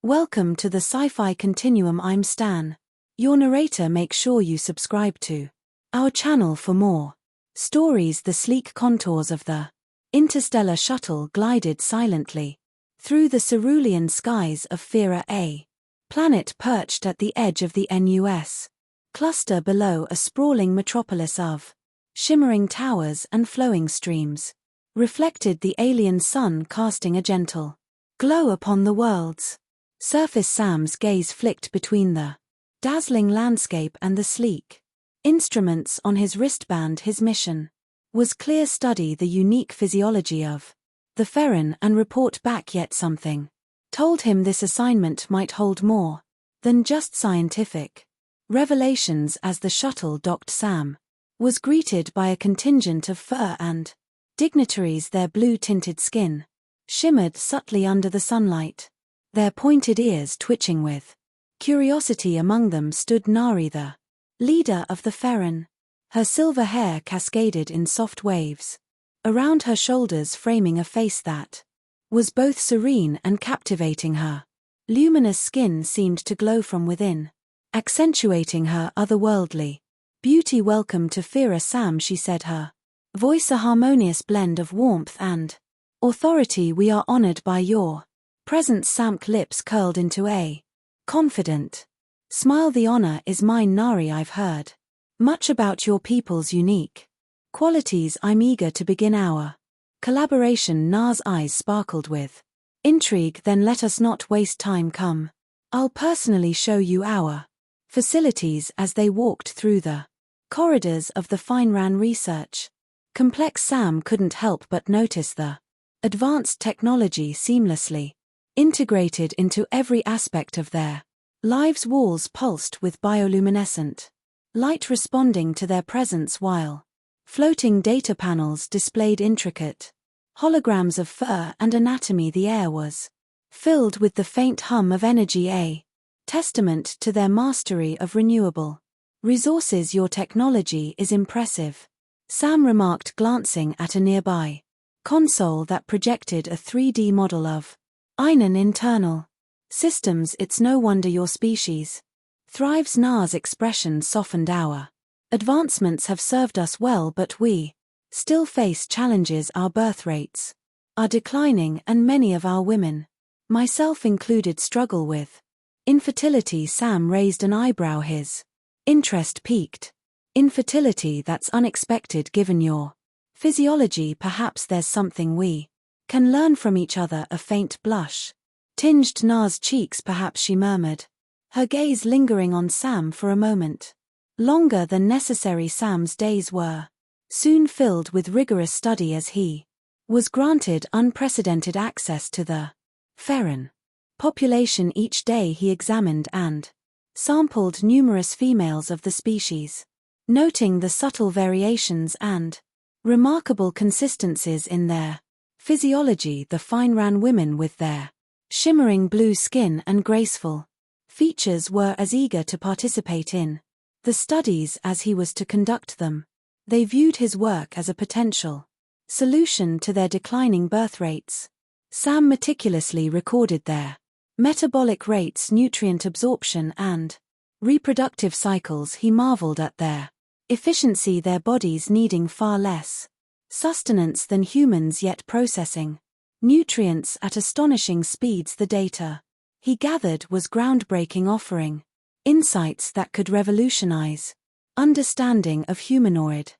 Welcome to the Sci-Fi Continuum. I'm Stan, your narrator. Make sure you subscribe to our channel for more stories. The sleek contours of the Interstellar shuttle glided silently through the cerulean skies of Fira, a planet perched at the edge of the NUS cluster below, a sprawling metropolis of shimmering towers and flowing streams reflected the alien sun, casting a gentle glow upon the world's surface. Sam's gaze flicked between the dazzling landscape and the sleek instruments on his wristband. His mission was clear: study the unique physiology of the Ferran and report back. Yet something told him this assignment might hold more than just scientific revelations. As the shuttle docked, Sam was greeted by a contingent of fur and dignitaries. Their blue-tinted skin shimmered subtly under the sunlight, their pointed ears twitching with curiosity. Among them stood Nari, the leader of the Ferran. Her silver hair cascaded in soft waves around her shoulders, framing a face that was both serene and captivating. Her luminous skin seemed to glow from within, accentuating her otherworldly beauty. Welcome to Fira, Sam, she said, her voice a harmonious blend of warmth and authority. We are honored by your presence. Sam's lips curled into a confident smile. The honor is mine, Nari. I've heard much about your people's unique qualities. I'm eager to begin our collaboration. Na's eyes sparkled with intrigue. Then let us not waste time. Come, I'll personally show you our facilities. As they walked through the corridors of the Feinran Research Complex, Sam couldn't help but notice the advanced technology seamlessly integrated into every aspect of their lives. Walls pulsed with bioluminescent light, responding to their presence, while floating data panels displayed intricate holograms of fur and anatomy. The air was filled with the faint hum of energy, a testament to their mastery of renewable resources. Your technology is impressive, Sam remarked, glancing at a nearby console that projected a 3D model of Einan internal systems. It's no wonder your species thrives. Na's expression softened. Our advancements have served us well, but we still face challenges. Our birth rates are declining, and many of our women, myself included, struggle with infertility. Sam raised an eyebrow, his interest piqued. Infertility? That's unexpected given your physiology. Perhaps there's something we can learn from each other. A faint blush tinged Na's cheeks. Perhaps, she murmured, her gaze lingering on Sam for a moment longer than necessary. Sam's days were soon filled with rigorous study as he was granted unprecedented access to the Ferran population. Each day he examined and sampled numerous females of the species, noting the subtle variations and remarkable consistencies in their physiology. The Feinran women, with their shimmering blue skin and graceful features, were as eager to participate in the studies as he was to conduct them. They viewed his work as a potential solution to their declining birth rates. Sam meticulously recorded their metabolic rates, nutrient absorption, and reproductive cycles. He marveled at their efficiency, their bodies needing far less sustenance than humans, yet processing nutrients at astonishing speeds. The data he gathered was groundbreaking, offering insights that could revolutionize understanding of humanoid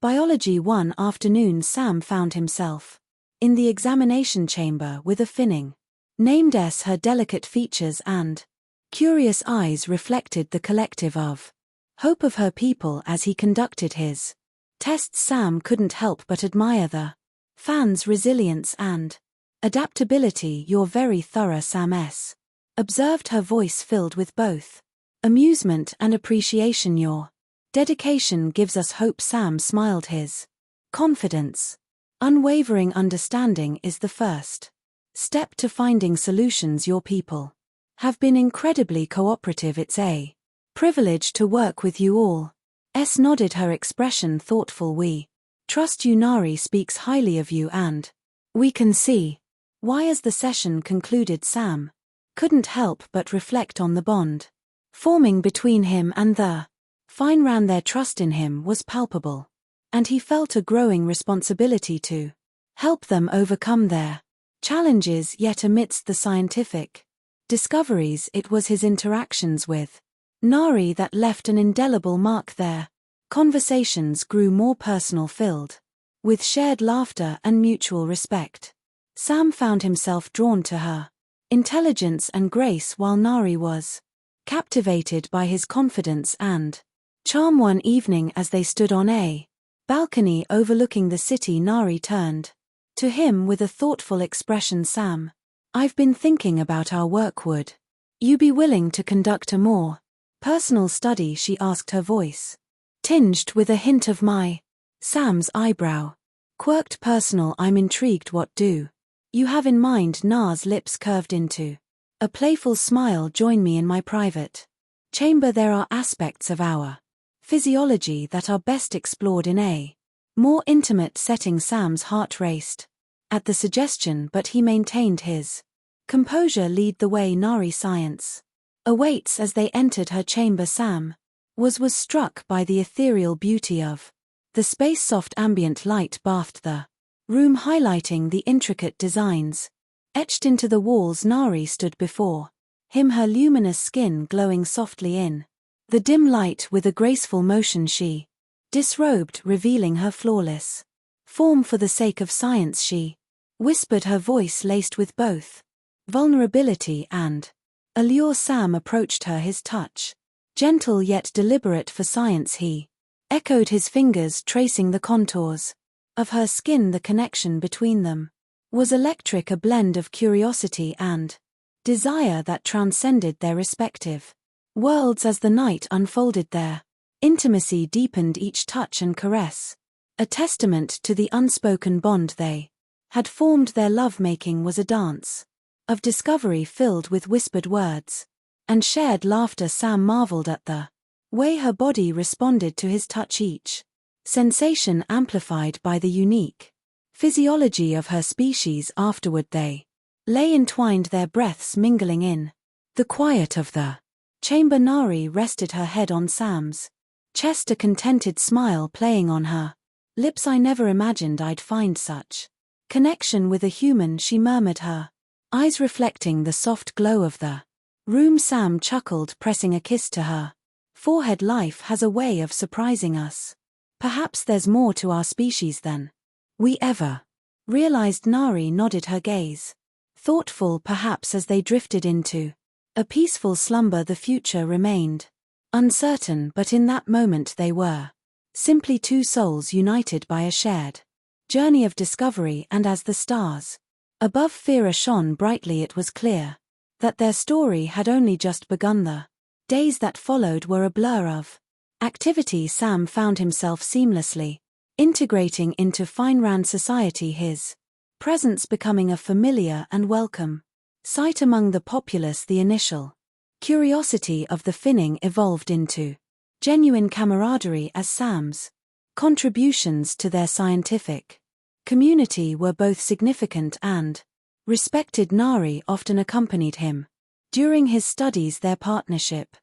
biology. One afternoon, Sam found himself in the examination chamber with a Finning named S. Her delicate features and curious eyes reflected the collective of hope of her people. As he conducted his tests, Sam couldn't help but admire the fans' resilience and adaptability. You're very thorough, Sam S. observed, her voice filled with both amusement and appreciation. Your dedication gives us hope. Sam smiled, his confidence unwavering. Understanding is the first step to finding solutions. Your people have been incredibly cooperative. It's a privilege to work with you all. S nodded, her expression thoughtful. We trust you. Nari speaks highly of you, and we can see why. As the session concluded, Sam couldn't help but reflect on the bond forming between him and the Fine Ran. Their trust in him was palpable, and he felt a growing responsibility to help them overcome their challenges. Yet amidst the scientific discoveries, it was his interactions with Nari that left an indelible mark. Their conversations grew more personal, filled with shared laughter and mutual respect. Sam found himself drawn to her intelligence and grace, while Nari was captivated by his confidence and charm. One evening, as they stood on a balcony overlooking the city, Nari turned to him with a thoughtful expression. "Sam, I've been thinking about our work. Would you be willing to conduct a more personal study?" she asked, her voice tinged with a hint of my. Sam's eyebrow quirked. "Personal? I'm intrigued. What do you have in mind?" Na's lips curved into a playful smile. "Join me in my private chamber. There are aspects of our physiology that are best explored in a more intimate setting." Sam's heart raced at the suggestion, but he maintained his composure. "Lead the way. Nari. Science awaits." As they entered her chamber, Sam was struck by the ethereal beauty of the space. Soft ambient light bathed the room, highlighting the intricate designs etched into the walls. Nari stood before him, her luminous skin glowing softly in the dim light. With a graceful motion she disrobed, revealing her flawless form. "For the sake of science," she whispered, her voice laced with both vulnerability and allure. Sam approached her, his touch gentle yet deliberate. "For science," he echoed, his fingers tracing the contours of her skin. The connection between them was electric, a blend of curiosity and desire that transcended their respective worlds. As the night unfolded, their intimacy deepened, each touch and caress a testament to the unspoken bond they had formed. Their lovemaking was a dance of discovery, filled with whispered words and shared laughter. Sam marveled at the way her body responded to his touch, each sensation amplified by the unique physiology of her species. Afterward they lay entwined, their breaths mingling in the quiet of the chamber. Nari rested her head on Sam's chest, a contented smile playing on her lips. "I never imagined I'd find such connection with a human," she murmured, her eyes reflecting the soft glow of the room. Sam chuckled, pressing a kiss to her forehead. "Life has a way of surprising us. Perhaps there's more to our species than we ever realized." Nari nodded, her gaze thoughtful. Perhaps as they drifted into a peaceful slumber, the future remained uncertain, but in that moment they were simply two souls united by a shared journey of discovery. And as the stars above Fira shone brightly, it was clear that their story had only just begun. The days that followed were a blur of activity. Sam found himself seamlessly integrating into Fine Ran society, his presence becoming a familiar and welcome sight among the populace. The initial curiosity of the Finning evolved into genuine camaraderie as Sam's contributions to their scientific community were both significant and respected. Nari often accompanied him during his studies, their partnership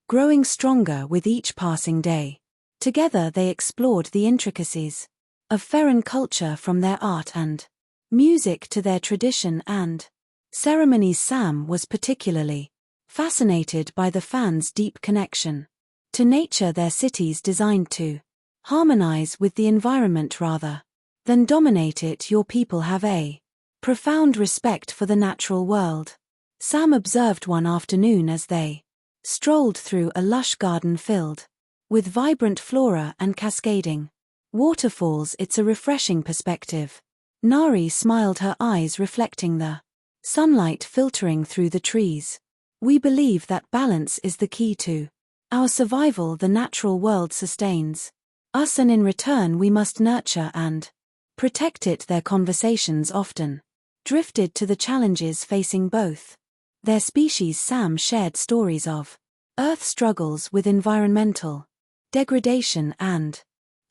growing stronger with each passing day. Together they explored the intricacies of Ferran culture, from their art and music to their tradition and ceremonies. Sam was particularly fascinated by the fans' deep connection to nature, their cities designed to harmonize with the environment rather than dominate it. "Your people have a profound respect for the natural world," Sam observed one afternoon as they strolled through a lush garden filled with vibrant flora and cascading waterfalls. "It's a refreshing perspective." Nari smiled, her eyes reflecting the sunlight filtering through the trees. "We believe that balance is the key to our survival. The natural world sustains us, and in return we must nurture and protect it." Their conversations often drifted to the challenges facing both their species. Sam shared stories of Earth struggles with environmental degradation and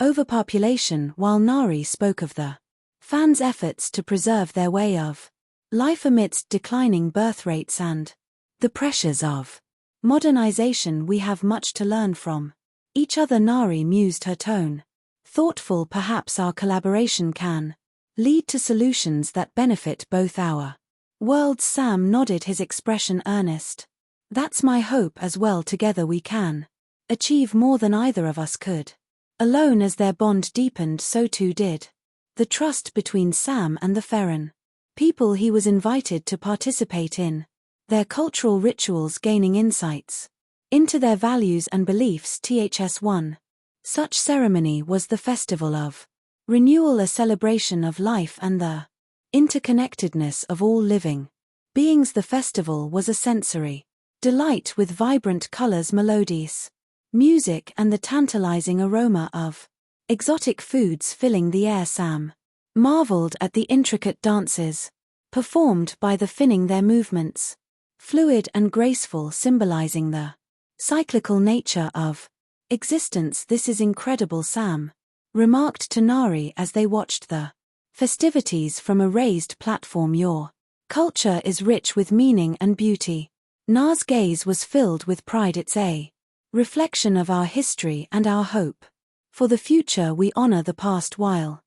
overpopulation, while Nari spoke of the fans' efforts to preserve their way of life amidst declining birth rates and The pressures of modernization we have much to learn from. Each other. Nari mused, her tone thoughtful. Perhaps our collaboration can lead to solutions that benefit both our worlds. Sam nodded, his expression earnest. That's my hope as well. Together we can achieve more than either of us could alone. As their bond deepened, so too did the trust between Sam and the Ferran people he was invited to participate in their cultural rituals, gaining insights into their values and beliefs. One such ceremony was the Festival of Renewal, a celebration of life and the interconnectedness of all living beings. The festival was a sensory delight with vibrant colors, melodies, music, and the tantalizing aroma of exotic foods filling the air. Sam marveled at the intricate dances performed by the Finning, their movements fluid and graceful, symbolizing the cyclical nature of existence. This is incredible, Sam remarked to Nari as they watched the festivities from a raised platform. Your culture is rich with meaning and beauty. Na's gaze was filled with pride. It's a reflection of our history and our hope for the future. We honor the past while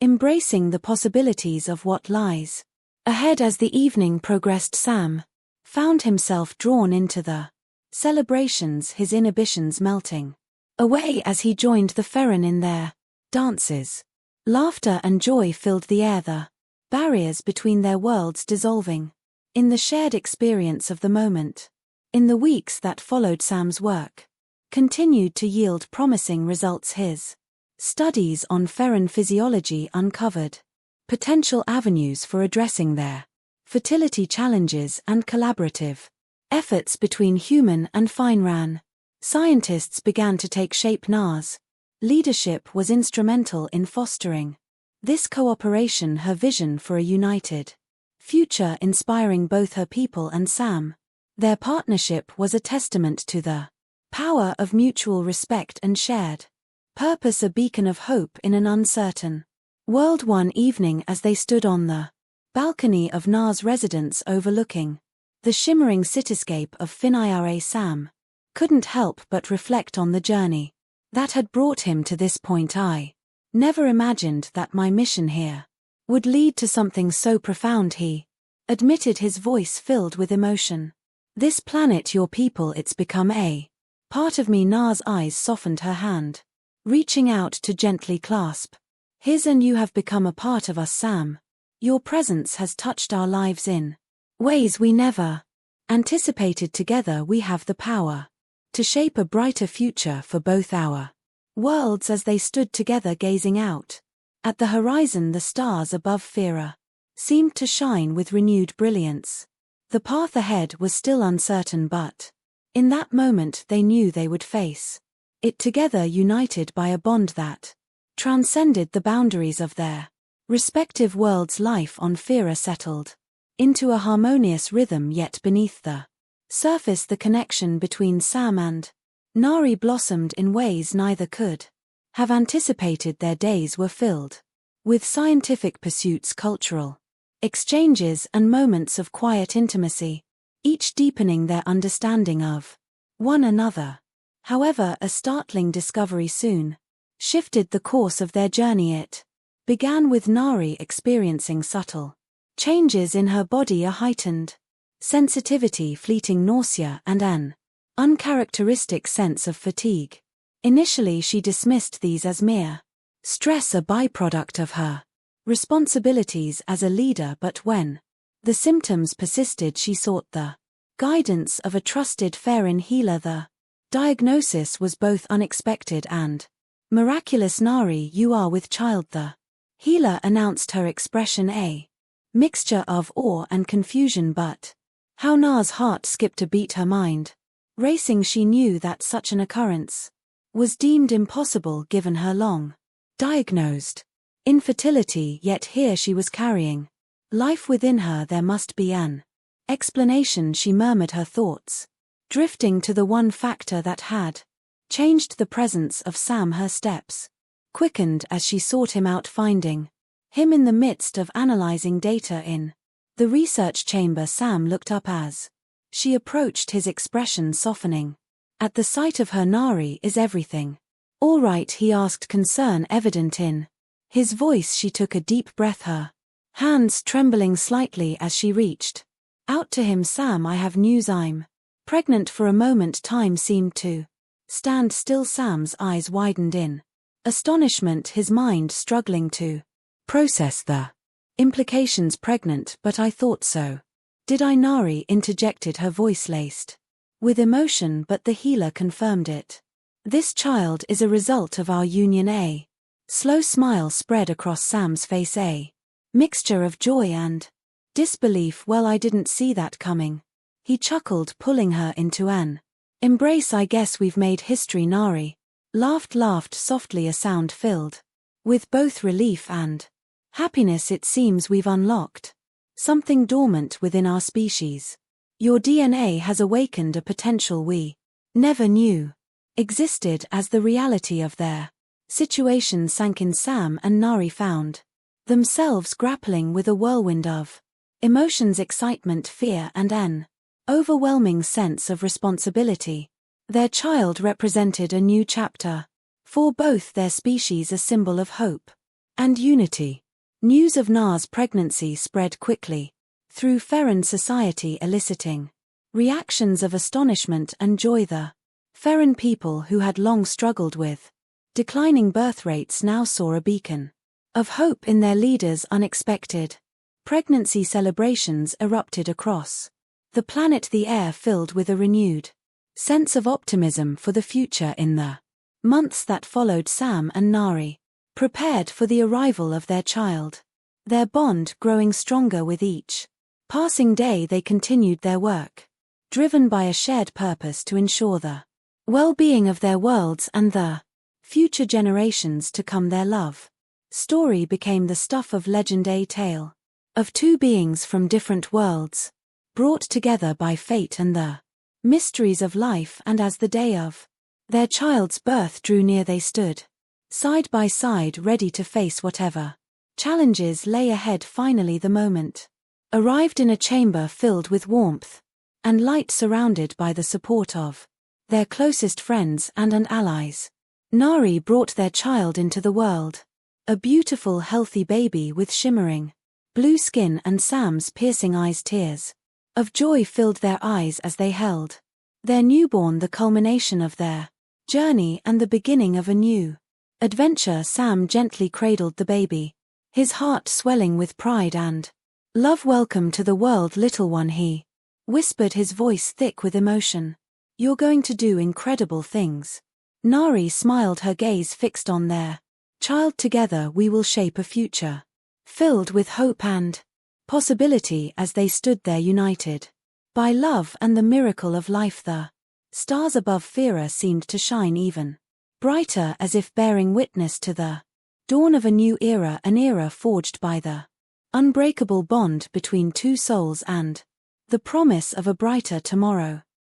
embracing the possibilities of what lies ahead. As the evening progressed, Sam found himself drawn into the celebrations, his inhibitions melting away as he joined the Ferran in their dances. Laughter and joy filled the air, the barriers between their worlds dissolving in the shared experience of the moment. In the weeks that followed, Sam's work continued to yield promising results. His studies on Ferran physiology uncovered potential avenues for addressing their fertility challenges and collaborative efforts between human and Finran scientists began to take shape. Na's leadership was instrumental in fostering this cooperation, her vision for a united future inspiring both her people and Sam. Their partnership was a testament to the power of mutual respect and shared purpose, a beacon of hope in an uncertain world. One evening, as they stood on the balcony of Na's residence overlooking the shimmering cityscape of Finira, Sam couldn't help but reflect on the journey that had brought him to this point. I never imagined that my mission here would lead to something so profound, he admitted, his voice filled with emotion. This planet, your people, it's become a part of me. Na's eyes softened, her hand reaching out to gently clasp his. And you have become a part of us, Sam. Your presence has touched our lives in ways we never anticipated. Together we have the power to shape a brighter future for both our worlds. As they stood together gazing out at the horizon, the stars above Fira seemed to shine with renewed brilliance. The path ahead was still uncertain, but in that moment they knew they would face it together, united by a bond that transcended the boundaries of their respective worlds. Life on Fira settled into a harmonious rhythm, yet beneath the surface the connection between Sam and Nari blossomed in ways neither could have anticipated. Their days were filled with scientific pursuits, cultural exchanges, and moments of quiet intimacy, each deepening their understanding of one another. However, a startling discovery soon shifted the course of their journey. It began with Nari experiencing subtle changes in her body, a heightened sensitivity, fleeting nausea, and an uncharacteristic sense of fatigue. Initially she dismissed these as mere stress, a byproduct of her responsibilities as a leader, but when the symptoms persisted she sought the guidance of a trusted Ferran healer. The diagnosis was both unexpected and miraculous. Nari, you are with child, the healer announced, her expression a mixture of awe and confusion. But how Na's heart skipped a beat, her mind racing. She knew that such an occurrence was deemed impossible given her long diagnosed infertility, yet here she was carrying life within her. There must be an explanation, she murmured, her thoughts drifting to the one factor that had changed the presence of Sam. Her steps quickened as she sought him out, finding him in the midst of analyzing data in the research chamber. Sam looked up as She approached, his expression softening. At the sight of her, Nari, is everything all right? He asked, concern evident in his voice. She took a deep breath, her hands trembling slightly as she reached out to him. Sam, I have news. I'm pregnant. For a moment time seemed to stand still. Sam's eyes widened in astonishment, his mind struggling to process the implications. Pregnant? But I thought so. Did I? Nari interjected, her voice laced with emotion, but the healer confirmed it. This child is a result of our union. A slow smile spread across Sam's face, a mixture of joy and disbelief. Well, I didn't see that coming. He chuckled, pulling her into an embrace. I guess we've made history. Nari laughed softly, a sound filled with both relief and happiness. It seems we've unlocked something dormant within our species. Your DNA has awakened a potential we never knew existed. As the reality of their situation sank in, Sam and Nari found themselves grappling with a whirlwind of emotions: excitement, fear, and an overwhelming sense of responsibility. Their child represented a new chapter for both their species, a symbol of hope and unity. News of Na's pregnancy spread quickly through Ferran society, eliciting reactions of astonishment and joy. The Ferran people, who had long struggled with declining birth rates, now saw a beacon of hope in their leader's unexpected pregnancy. Celebrations erupted across the planet, the air filled with a renewed sense of optimism for the future. In the months that followed, Sam and Nari prepared for the arrival of their child, their bond growing stronger with each passing day. They continued their work, driven by a shared purpose to ensure the well-being of their worlds and the future generations to come. Their love story became the stuff of legend, a tale of two beings from different worlds, brought together by fate and the mysteries of life. And as the day of their child's birth drew near, they stood side by side, ready to face whatever challenges lay ahead. Finally, the moment arrived, in a chamber filled with warmth and light, surrounded by the support of their closest friends and allies. Nari brought their child into the world, a beautiful, healthy baby with shimmering blue skin, and Sam's piercing eyes, tears of joy filled their eyes as they held their newborn, the culmination of their journey and the beginning of a new adventure. Sam gently cradled the baby, his heart swelling with pride and love. Welcome to the world, little one, he whispered, his voice thick with emotion. You're going to do incredible things. Nari smiled, her gaze fixed on their child. Together we will shape a future filled with hope and possibility. As they stood there, united by love and the miracle of life, the stars above Fira seemed to shine even brighter, as if bearing witness to the dawn of a new era, an era forged by the unbreakable bond between two souls and the promise of a brighter tomorrow.